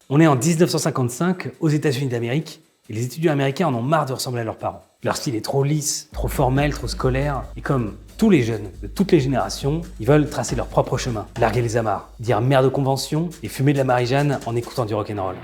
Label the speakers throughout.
Speaker 1: On est en 1955 aux États-Unis d'Amérique et les étudiants américains en ont marre de ressembler à leurs parents. Leur style est trop lisse, trop formel, trop scolaire et comme tous les jeunes de toutes les générations, ils veulent tracer leur propre chemin, larguer les amarres, dire merde aux conventions et fumer de la Marie-Jeanne en écoutant du rock'n'roll.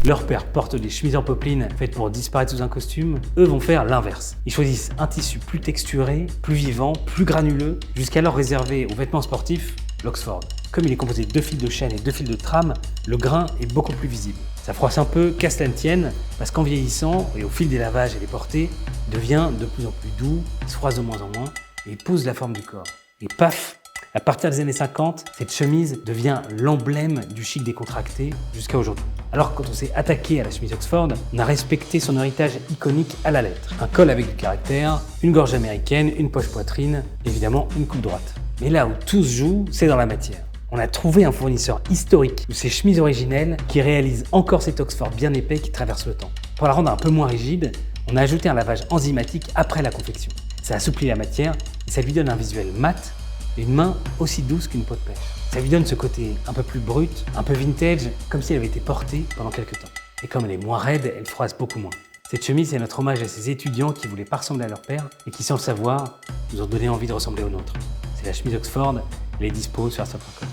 Speaker 1: Leurs pères portent des chemises en popeline faites pour disparaître sous un costume, eux vont faire l'inverse. Ils choisissent un tissu plus texturé, plus vivant, plus granuleux, jusqu'alors réservé aux vêtements sportifs, l'Oxford. Comme il est composé de 2 fils de chaîne et 2 fils de trame, le grain est beaucoup plus visible. Ça froisse un peu, qu'à cela ne tienne, parce qu'en vieillissant et au fil des lavages et des portées, il devient de plus en plus doux, il se froisse de moins en moins et épouse la forme du corps. Et paf, à partir des années 50, cette chemise devient l'emblème du chic décontracté jusqu'à aujourd'hui. Alors quand on s'est attaqué à la chemise Oxford, on a respecté son héritage iconique à la lettre. Un col avec du caractère, une gorge américaine, une poche poitrine, évidemment une coupe droite. Mais là où tout se joue, c'est dans la matière. On a trouvé un fournisseur historique de ces chemises originelles qui réalise encore cet Oxford bien épais qui traverse le temps. Pour la rendre un peu moins rigide, on a ajouté un lavage enzymatique après la confection. Ça assouplit la matière et ça lui donne un visuel mat et une main aussi douce qu'une peau de pêche. Ça lui donne ce côté un peu plus brut, un peu vintage, comme si elle avait été portée pendant quelques temps. Et comme elle est moins raide, elle froisse beaucoup moins. Cette chemise, c'est notre hommage à ces étudiants qui voulaient pas ressembler à leur père et qui, sans le savoir, nous ont donné envie de ressembler aux nôtres. C'est la chemise Oxford, elle est dispo sur Asap.com.